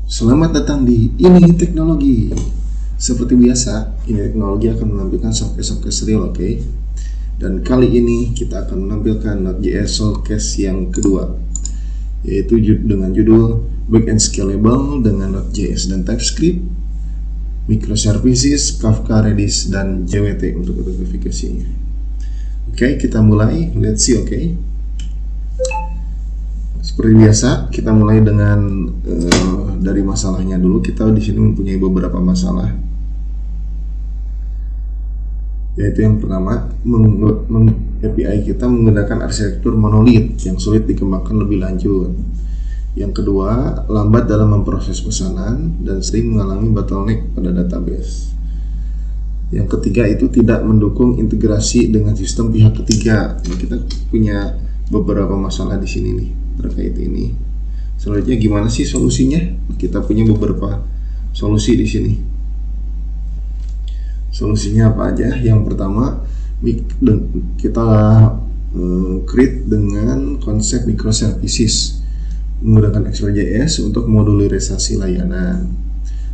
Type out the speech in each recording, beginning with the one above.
Selamat datang di Ini Teknologi. Seperti biasa, Ini Teknologi akan menampilkan showcase real, oke? Dan kali ini kita akan menampilkan Node.js showcase yang kedua, yaitu dengan judul Backend Scalable dengan Node.js dan TypeScript, Microservices, Kafka, Redis, dan JWT untuk notifikasinya. Oke, kita mulai. Let's see, oke? Seperti biasa, kita mulai dengan dari masalahnya dulu. Kita di sini mempunyai beberapa masalah. Yaitu yang pertama, API kita menggunakan arsitektur monolit yang sulit dikembangkan lebih lanjut. Yang kedua, lambat dalam memproses pesanan dan sering mengalami bottleneck pada database. Yang ketiga itu tidak mendukung integrasi dengan sistem pihak ketiga. Nah, kita punya beberapa masalah di sini nih terkait ini. Selanjutnya gimana sih solusinya? Kita punya beberapa solusi di sini. Solusinya apa aja? Yang pertama, kita create dengan konsep microservices menggunakan Express.js untuk modularisasi layanan.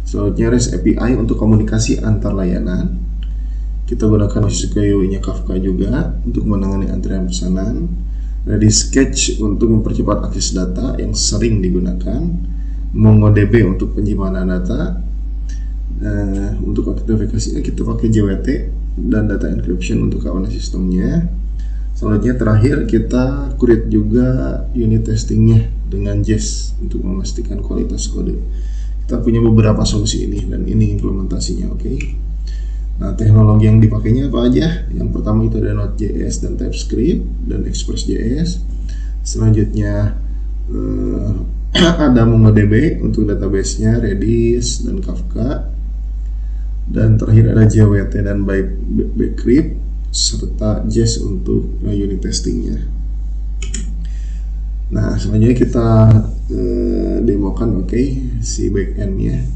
Selanjutnya REST API untuk komunikasi antar layanan. Kita gunakan SQL-nya Kafka juga untuk menangani antrian pesanan. Redis Sketch untuk mempercepat akses data yang sering digunakan. MongoDB untuk penyimpanan data. Untuk notifikasinya kita pakai JWT dan data encryption untuk keamanan sistemnya. Selanjutnya terakhir kita create juga unit testingnya dengan Jest untuk memastikan kualitas kode. Kita punya beberapa solusi ini dan ini implementasinya, oke? Nah, teknologi yang dipakainya apa aja? Yang pertama itu ada Node.js dan TypeScript dan Express.js. Selanjutnya ada MongoDB untuk database-nya, Redis dan Kafka. Dan terakhir ada JWT dan Bcrypt serta Jest untuk unit testingnya. Nah, selanjutnya kita demokan, oke, si backend-nya.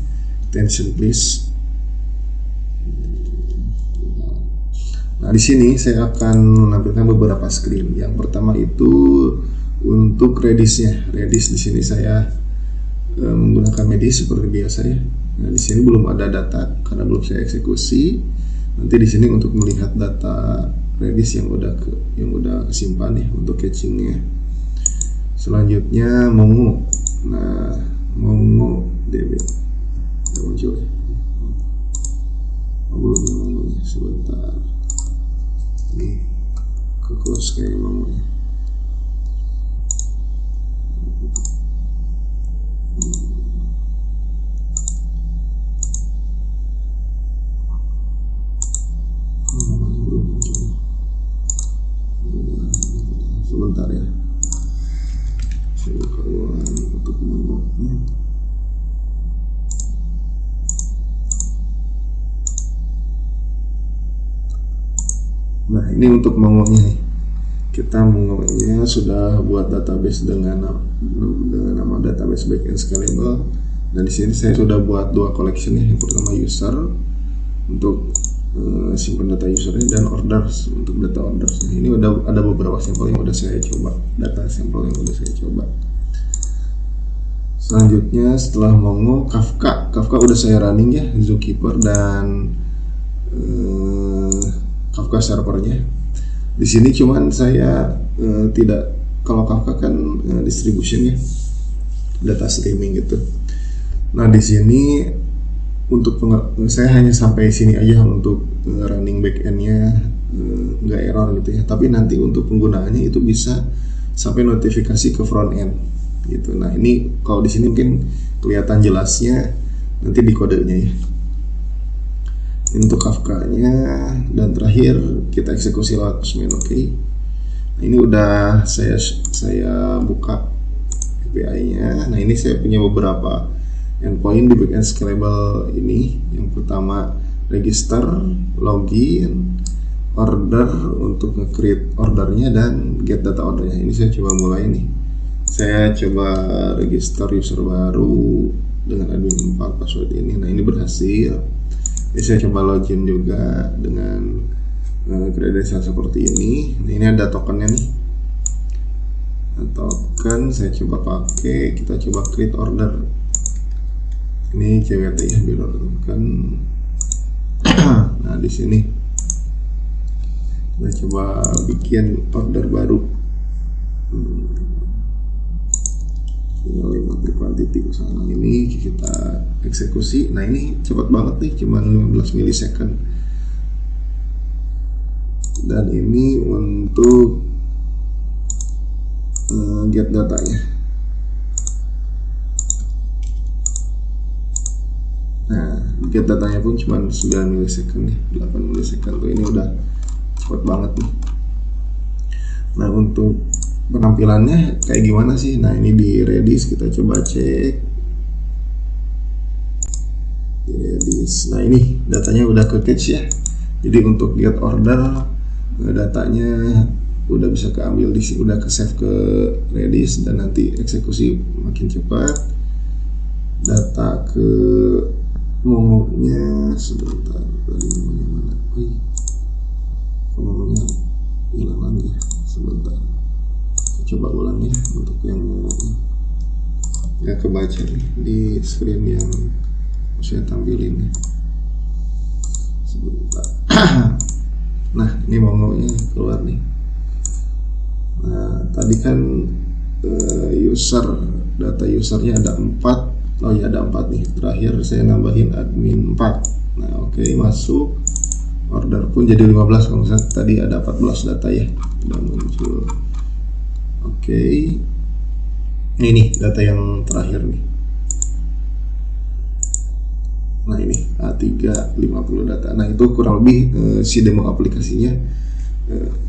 Attention please. Nah, di sini saya akan menampilkan beberapa screen. Yang pertama itu untuk Redis-nya. Redis di sini saya menggunakan Redis seperti biasa ya. Nah, di sini belum ada data karena belum saya eksekusi. Nanti di sini untuk melihat data Redis yang udah kesimpan ya untuk caching-nya. Selanjutnya Mongo. Nah, MongoDB. Kita muncul ya. Belum sebentar. Nih, ke close kayak Mongo ya. Sebentar ya, saya buka ulang untuk Mongo-nya. Nah, ini untuk Mongo-nya nih. Kita Mongo-nya sudah buat database dengan nama database backend scalable. Dan di sini saya sudah buat dua collection ya. Yang pertama user untuk simpan data usernya dan orders untuk data ordersnya. Ini udah ada beberapa sampel yang udah saya coba, data sampel yang udah saya coba. Selanjutnya setelah Mongo, Kafka udah saya running ya, Zookeeper dan Kafka servernya. Di sini cuman saya tidak, kalau Kafka kan distribution ya, data streaming gitu. Nah, di sini untuk saya hanya sampai sini aja untuk running backend-nya, nggak error gitu ya. Tapi nanti untuk penggunaannya itu bisa sampai notifikasi ke front end gitu. Nah, ini kalau di sini mungkin kelihatan jelasnya nanti di kodenya ya. Untuk Kafka-nya dan terakhir kita eksekusi lewat postman, oke. Nah, ini udah saya buka API-nya. Nah, ini saya punya beberapa endpoint di backend scalable ini. Yang pertama register, login, order untuk nge-create ordernya dan get data ordernya. Ini saya coba mulai nih. Saya coba register user baru dengan admin 4 password ini. Nah, ini berhasil. Jadi saya coba login juga dengan kredensial seperti ini. Nah, ini ada tokennya nih. Token saya coba pakai, kita coba create order. Ini CWT ya, biar kan. Nah di sini kita coba bikin order baru. Tinggal 5 quantity kesana, ini kita eksekusi. Nah ini cepat banget nih, cuman 15 milisecond. Dan ini untuk get datanya. Nah, get datanya pun cuma 9 milisecond nih, 8 milisecond tuh, ini udah cepet banget nih. Nah, untuk penampilannya kayak gimana sih? Nah, ini di Redis kita coba cek. Redis. Nah, ini datanya udah ke cache ya. Jadi untuk get order datanya udah bisa keambil di sini, udah ke save ke Redis, dan nanti eksekusi makin cepat. Data ke momonya sebentar, tadi mana? Momonya hilang lagi ya, sebentar. Coba ulang ya untuk yang momonya. Nggak kebaca nih di screen yang saya tampilin ya. Sebentar. Nah, ini momonya keluar nih. Nah, tadi kan data usernya ada 4. Oh ya, ada 4 nih. Terakhir saya nambahin admin 4. Nah, oke, masuk. Order pun jadi 15. Kalau misalnya tadi ada 14 data ya, udah muncul. Oke. Ini data yang terakhir nih. Nah, ini A3 50 data. Nah, itu kurang lebih si demo aplikasinya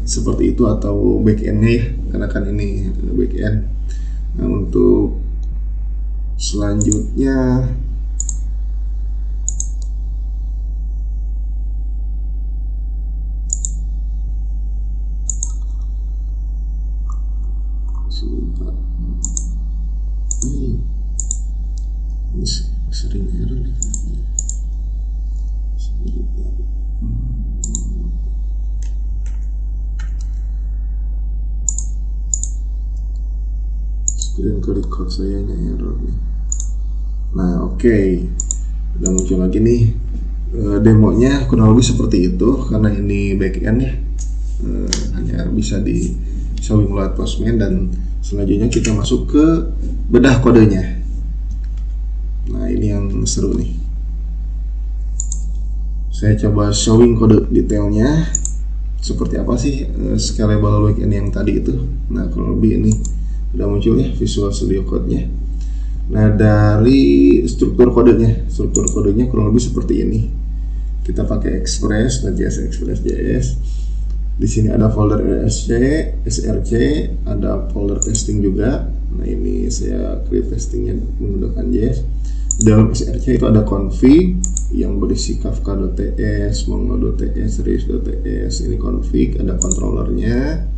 seperti itu, atau backend-nya ya, karena kan ini backend. Nah, untuk selanjutnya ini sering error nih. Screen record saya error nih. Nah, oke. Udah muncul lagi nih demonya, kurang lebih seperti itu. Karena ini backend ya, hanya bisa di showing lewat Postman. Dan selanjutnya kita masuk ke bedah kodenya. Nah, ini yang seru nih. Saya coba showing kode detailnya seperti apa sih scalable backend yang tadi itu. Nah, kurang lebih ini udah muncul ya Visual Studio Code-nya. Nah, dari struktur kodenya kurang lebih seperti ini. Kita pakai Express, Node.js, Express.js. Di sini ada folder src, ada folder testing juga. Nah, ini saya create testingnya menggunakan JS. Dalam src itu ada config yang berisi kafka.ts, mongo.ts, res.ts. Ini config, ada controllernya.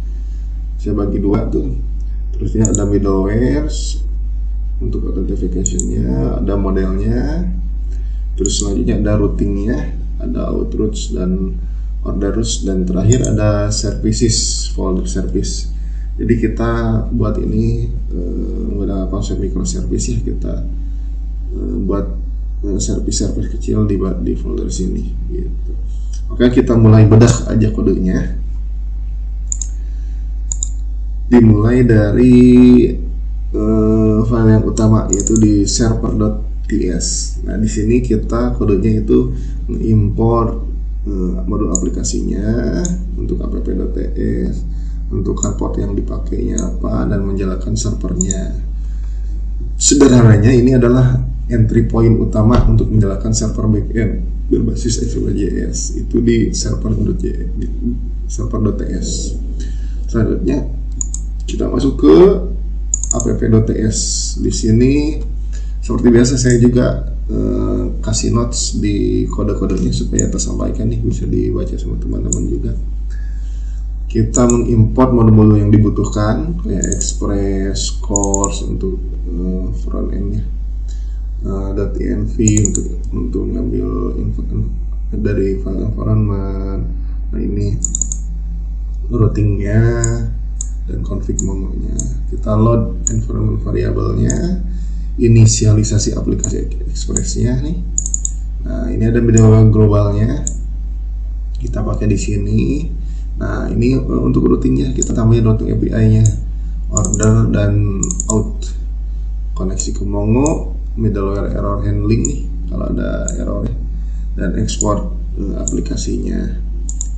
Saya bagi dua tuh. Terusnya ada middlewares untuk authentication-nya, ada modelnya. Terus selanjutnya ada routingnya, ada outroutes dan order routes, dan terakhir ada services, folder service. Jadi kita buat ini menggunakan konsep microservice ya, kita buat service kecil di folder sini gitu. Oke, kita mulai bedah aja kodenya. Dimulai dari file yang utama, yaitu di server.ts. Nah, di sini kita kodenya itu mengimport modul aplikasinya untuk app.ts, untuk hardport yang dipakainya apa, dan menjalankan servernya. Sederhananya ini adalah entry point utama untuk menjalankan server backend berbasis Express.js, itu di server.ts. Selanjutnya kita masuk ke app.ts. Di sini seperti biasa saya juga kasih notes di kode-kodenya supaya tersampaikan nih, bisa dibaca sama teman-teman juga. Kita mengimport modul-modul yang dibutuhkan kayak Express, Course untuk front end-nya, .env untuk ngambil info dari file environment. Nah, ini routingnya dan config momonya. Kita load environment variabelnya. inisialisasi aplikasi Express-nya nih. Nah, ini ada video globalnya. Kita pakai di sini. Nah, ini untuk routingnya kita tambahin routing API-nya, order dan out. Koneksi ke Mongo, middleware error handling nih kalau ada error, dan ekspor aplikasinya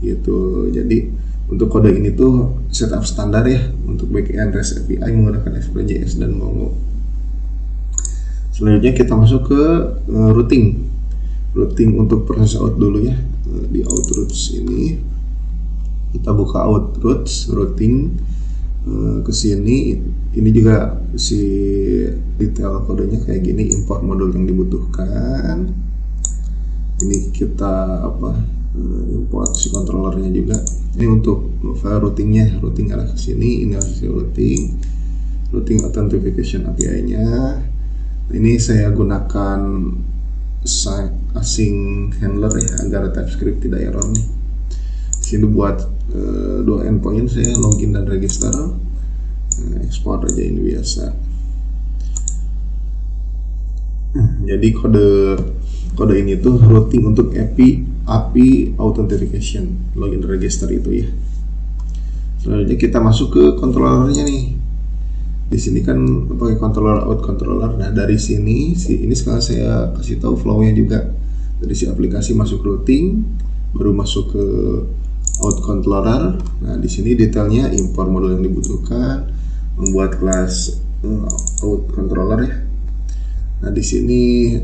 gitu. Jadi untuk kode ini tuh setup standar ya untuk backend REST API menggunakan Express.js dan Mongo. Selanjutnya kita masuk ke routing untuk proses out dulu ya. Di out routes ini kita buka out routes routing ke sini. Ini juga si detail kodenya kayak gini, import modul yang dibutuhkan. Ini kita import si controllernya juga. Ini untuk file routingnya, routing arah ke sini. Ini hasil routing authentication API-nya. Ini saya gunakan async handler ya agar TypeScript tidak error nih. Di sini buat dua endpoint, saya login dan register. Ekspor aja ini biasa. Jadi kode ini tuh routing untuk API authentication, login register itu ya. Selanjutnya kita masuk ke controllernya nih. Di sini kan pakai controller out controller. Nah, dari sini ini sekarang saya kasih tahu flow-nya juga. Dari si aplikasi masuk routing, baru masuk ke out controller. Nah, di sini detailnya import modul yang dibutuhkan, membuat kelas out controller ya. Nah, di sini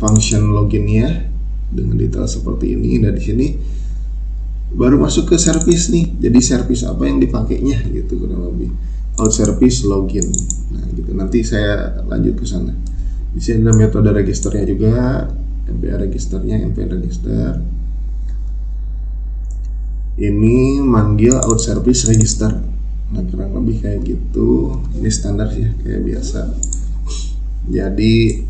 function loginnya dengan detail seperti ini. Nah, di sini baru masuk ke service nih. Jadi service apa yang dipakainya gitu kurang lebih. Out service login. Nah, gitu. Nanti saya lanjut ke sana. Di sini ada metode registernya juga, npm register. Ini manggil out service register. Nah, kurang lebih kayak gitu. Ini standar sih kayak biasa. Jadi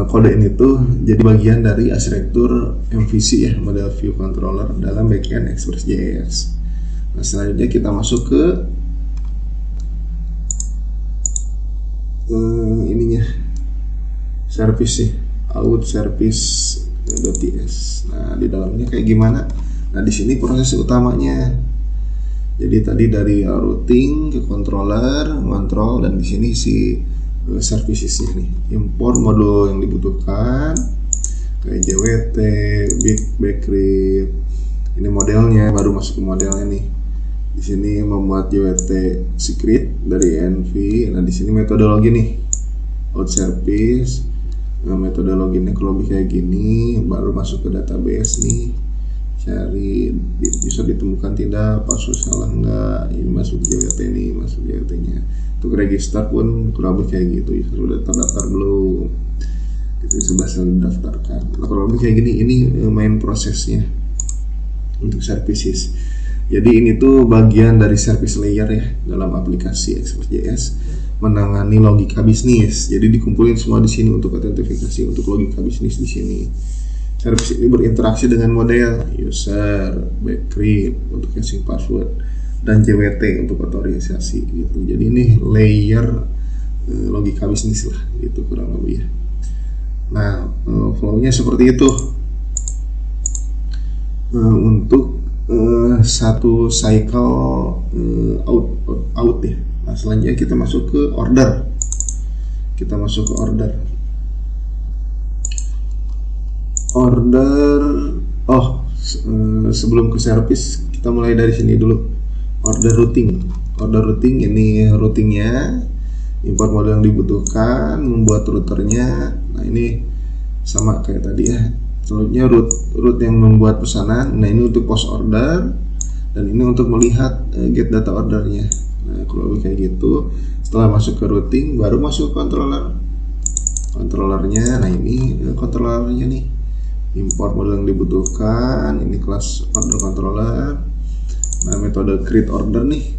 kode ini tuh jadi bagian dari arsitektur MVC ya, model view controller dalam backend Express.js. Nah, selanjutnya kita masuk ke ininya service sih, out service.ts. Nah, di dalamnya kayak gimana? Nah, di sini proses utamanya. Jadi tadi dari routing ke controller, ngontrol, dan di sini si servicesnya nih, import modul yang dibutuhkan kayak JWT, Bcrypt. Ini modelnya, baru masuk ke modelnya nih. Di sini membuat JWT secret dari env. Nah, di sini metodologi nih, out service. Nah, metodologinya kalau lebih kayak gini, baru masuk ke database nih, cari bisa ditemukan tidak, password salah enggak, ini masuk JWT nih, masuk JWT-nya. Untuk register pun kurang lebih kayak gitu, ya sudah terdaftar belum, itu sudah didaftarkan. Nah, kurang lebih kayak gini, ini main prosesnya untuk services. Jadi ini tuh bagian dari service layer ya dalam aplikasi Express.js, menangani logika bisnis. Jadi dikumpulin semua di sini untuk autentifikasi, untuk logika bisnis di sini. Service ini berinteraksi dengan model user, Bcrypt untuk casing password, dan JWT untuk otorisasi gitu. Jadi ini layer logika bisnis lah gitu kurang lebih ya. Nah, flow-nya seperti itu. Untuk satu cycle out ya. Nah, selanjutnya kita masuk ke order. Sebelum ke service kita mulai dari sini dulu. Order routing ini routingnya, import model yang dibutuhkan, membuat routernya. Nah, ini sama kayak tadi ya. Selanjutnya root yang membuat pesanan. Nah, ini untuk post order, dan ini untuk melihat get data ordernya. Nah, kalau lebih kayak gitu. Setelah masuk ke routing, baru masuk controllernya. Nah, ini controllernya nih, import model yang dibutuhkan. Ini kelas order controller. Nah, metode create order nih,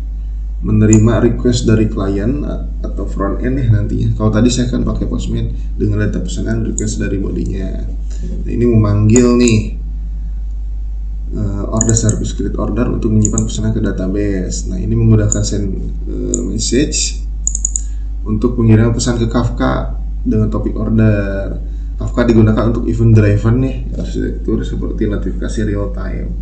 menerima request dari klien atau front end ya nantinya. Kalau tadi saya kan pakai Postman dengan data pesanan, request dari bodinya. Nah, ini memanggil nih order service create order untuk menyimpan pesanan ke database. Nah, ini menggunakan send message untuk pengiriman pesan ke Kafka dengan topik order. Kafka digunakan untuk event driven nih arsitektur seperti notifikasi real time.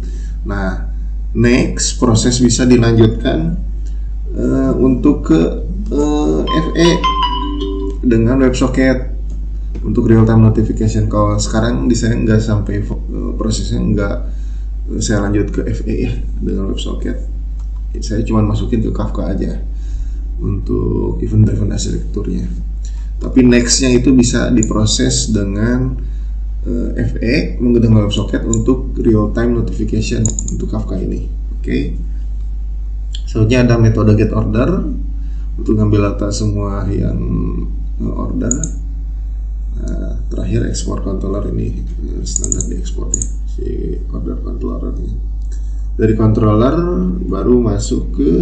Nah, next proses bisa dilanjutkan untuk ke FE dengan WebSocket untuk real time notification. Kalau sekarang di saya nggak sampai prosesnya nggak saya lanjut ke FE ya dengan WebSocket. Saya cuma masukin ke Kafka aja untuk event driven arsitekturnya. Tapi nextnya itu bisa diproses dengan FE menggunakan WebSocket untuk real time notification untuk Kafka ini. Oke. Selanjutnya ada metode get order untuk ngambil data semua yang order. Nah, terakhir export controller ini standar diekspor ya si order controller ini. Dari controller baru masuk ke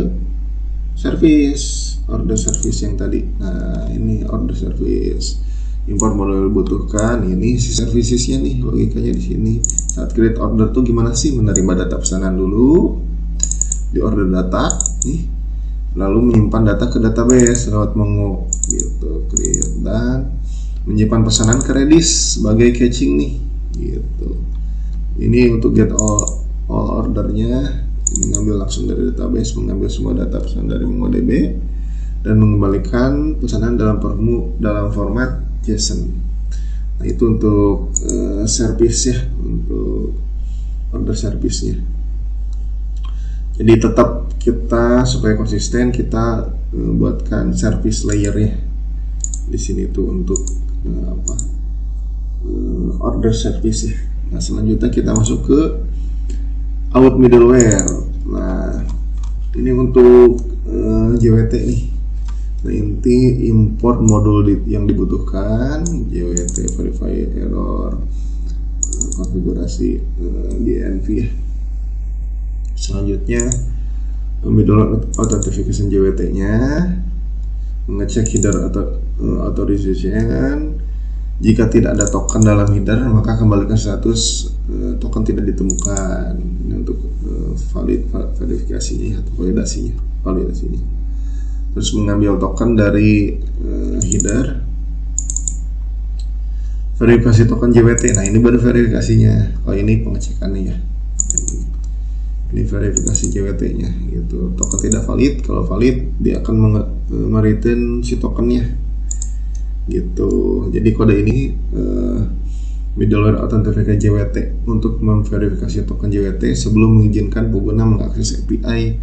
service, order service yang tadi. Nah, ini order service. Import model butuhkan, ini si servicesnya nih, logikanya di sini. Saat create order tuh gimana sih? Menerima data pesanan dulu di order data nih, lalu menyimpan data ke database lewat Mongo gitu, create dan menyimpan pesanan ke Redis sebagai caching nih gitu. Ini untuk get all ordernya, ini ngambil langsung dari database, mengambil semua data pesanan dari MongoDB dan mengembalikan pesanan dalam format JSON. Nah, itu untuk service ya, untuk order service-nya. Jadi tetap kita supaya konsisten kita buatkan service layer ya di sini tuh untuk order service ya. Nah, selanjutnya kita masuk ke out middleware. Nah, ini untuk JWT nih. Nah, inti import modul yang dibutuhkan, JWT verify error, konfigurasi DNV ya. Selanjutnya middleware authentication JWT-nya, mengecek header atau authorization. Jika tidak ada token dalam header, maka kembalikan status token tidak ditemukan. Ini untuk verifikasinya atau validasinya. Terus mengambil token dari header, verifikasi token JWT. Nah, ini baru verifikasinya. Oh, ini pengecekannya ya. Ini verifikasi JWT-nya gitu. Token tidak valid, kalau valid dia akan mereturn si tokennya gitu. Jadi kode ini middleware authentication JWT untuk memverifikasi token JWT sebelum mengizinkan pengguna mengakses API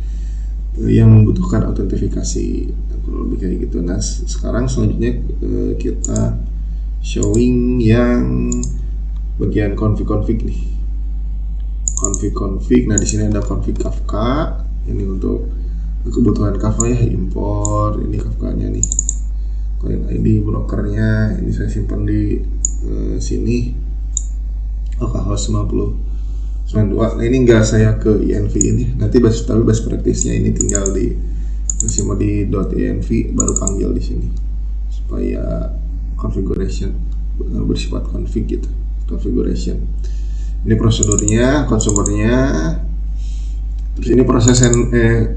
yang membutuhkan autentifikasi. Kurang lebih kayak gitu. Nah, sekarang selanjutnya kita showing yang bagian config nih. Config. Nah, di sini ada config Kafka. Ini untuk kebutuhan Kafka ya, import. Ini Kafka-nya nih. Client ID brokernya ini saya simpan di sini. Host 5092. Nah, ini enggak saya ke env ini. Nanti best practice-nya ini tinggal di mau di .env baru panggil di sini supaya configuration bersifat config gitu. Configuration. Ini prosedurnya, consumernya, terus ini proses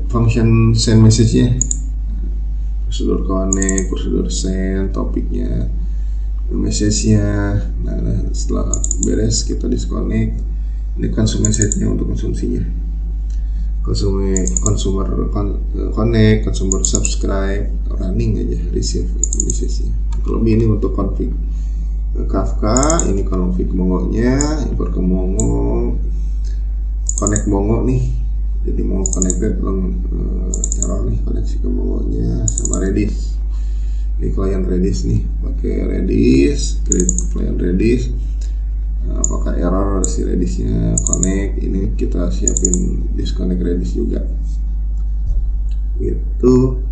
function send message-nya, prosedur connect, prosedur send, topiknya, message-nya. Nah, setelah beres kita disconnect. Ini consumer message-nya untuk konsumsinya, consumer connect, consumer subscribe, running aja, receive message-nya. Kalau ini untuk config Kafka, ini config Mongo-nya, import ke Mongo, connect Mongo nih. Jadi mau connected error nih, koneksi ke Mongo-nya sama Redis. Ini client Redis nih, pakai Redis, create client Redis. Apakah error si Redis-nya connect? Ini kita siapin disconnect Redis juga. Gitu.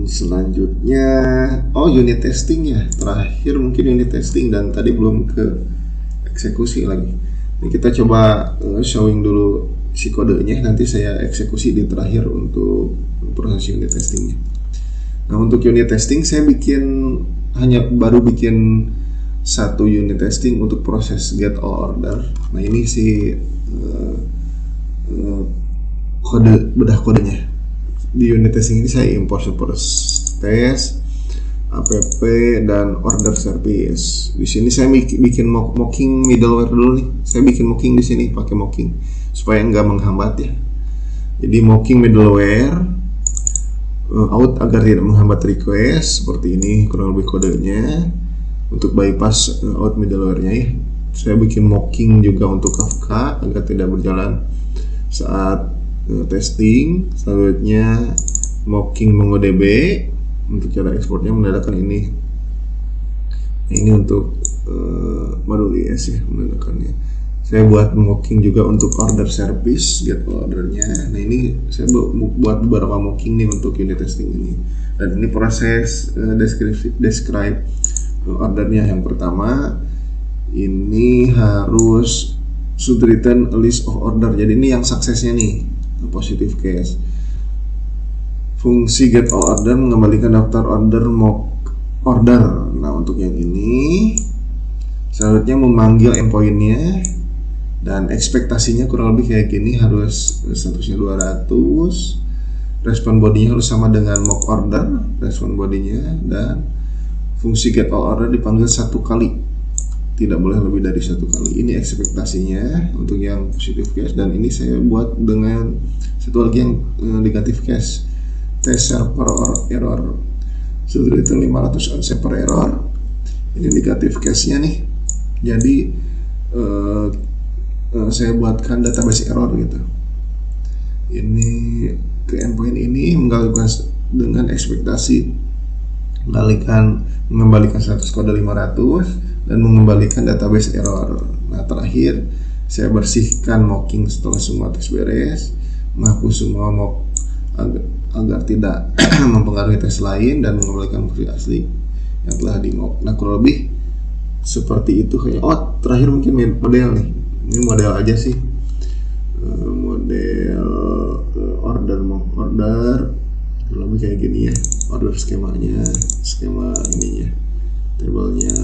Selanjutnya unit testing ya, terakhir mungkin unit testing dan tadi belum ke eksekusi lagi. Ini kita coba showing dulu si kodenya, nanti saya eksekusi di terakhir untuk proses unit testingnya. Nah, untuk unit testing saya baru bikin satu unit testing untuk proses get all order. Nah, ini si bedah kodenya. di unit testing ini saya import support test, app dan order service. Di sini saya bikin mocking middleware dulu nih. Saya bikin mocking di sini pakai mocking supaya nggak menghambat ya. Jadi mocking middleware out agar tidak menghambat request, seperti ini kurang lebih kodenya untuk bypass out middleware-nya ya. Saya bikin mocking juga untuk Kafka agar tidak berjalan saat testing. Selanjutnya mocking MongoDB untuk cara ekspornya menggunakan ini. Ini untuk modul IS ya, menggunakannya. Saya buat mocking juga untuk order service, get ordernya. Nah ini saya buat beberapa mocking nih untuk unit testing ini. Dan ini proses describe ordernya. Yang pertama ini harus should return a list of order. Jadi ini yang suksesnya nih, positive case. Fungsi get all order mengembalikan daftar order mock order. Nah untuk yang ini selanjutnya memanggil endpoint-nya dan ekspektasinya kurang lebih kayak gini, harus statusnya 200, respon bodinya harus sama dengan mock order respon bodinya, dan fungsi get all order dipanggil 1 kali, tidak boleh lebih dari 1 kali. Ini ekspektasinya untuk yang positive case, dan ini saya buat dengan satu lagi yang negative case, test server error should return 500 on server error. Ini negative case nya nih, jadi saya buatkan database error gitu. Ini ke endpoint ini mengembalikan dengan ekspektasi mengembalikan status kode 500 dan mengembalikan database error. Nah terakhir saya bersihkan mocking setelah semua tes beres, menghapus semua mock agar tidak mempengaruhi tes lain, dan mengembalikan fungsi asli yang telah di mock. Nah kurang lebih seperti itu kayak. Oh terakhir mungkin model nih. Ini model aja sih, model order lebih kayak gini ya, order skemanya, skema ininya, tabelnya,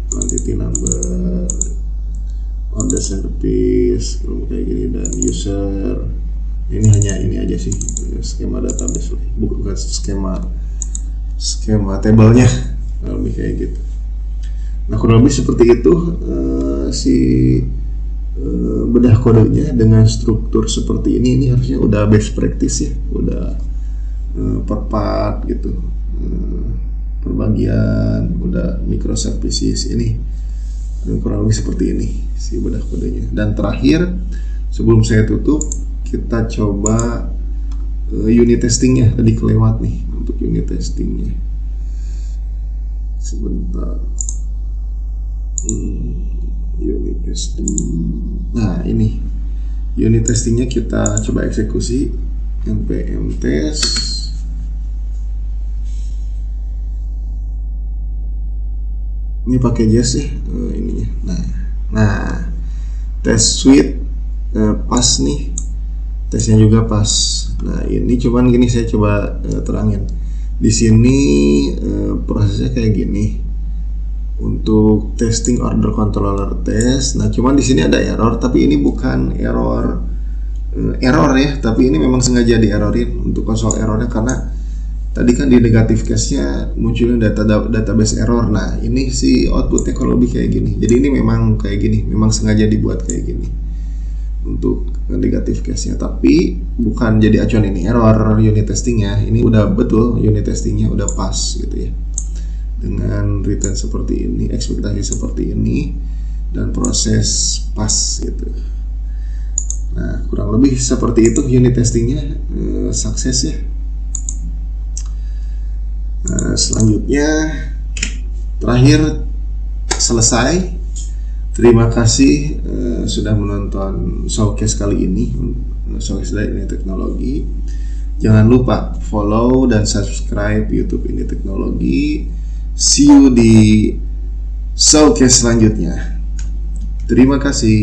quantity number, order service kayak gini, dan user. Ini hanya ini aja sih, skema database, bukan skema tabelnya, lebih kayak gitu. Nah kurang lebih seperti itu bedah kodenya dengan struktur seperti ini harusnya udah best practice ya, udah per part gitu, per bagian, udah microservices. Ini kurang lebih seperti ini si bedah kodenya. Dan terakhir sebelum saya tutup, kita coba unit testingnya. Tadi kelewat nih untuk unit testingnya, sebentar. Unit testing. Nah ini unit testingnya kita coba eksekusi, npm test. Ini pakai Jest ya ininya. Nah test suite pas nih, tesnya juga pas. Nah ini cuman gini, saya coba terangin di sini prosesnya kayak gini. Untuk testing order controller test. Nah, cuman di sini ada error, tapi ini bukan error ya, tapi ini memang sengaja di errorin untuk konsol errornya, karena tadi kan di negative case-nya munculnya database error. Nah, ini si outputnya kalau lebih kayak gini. Jadi ini memang kayak gini, memang sengaja dibuat kayak gini untuk negative case-nya, tapi bukan jadi acuan ini error unit testingnya. Ini udah betul unit testingnya udah pas gitu ya, dengan return seperti ini, ekspektasi seperti ini, dan proses pas gitu. Nah kurang lebih seperti itu unit testingnya sukses ya. Nah, selanjutnya terakhir selesai. Terima kasih sudah menonton showcase kali ini, showcase dari Ini Teknologi. Jangan lupa follow dan subscribe YouTube Ini Teknologi. See you di showcase selanjutnya. Terima kasih.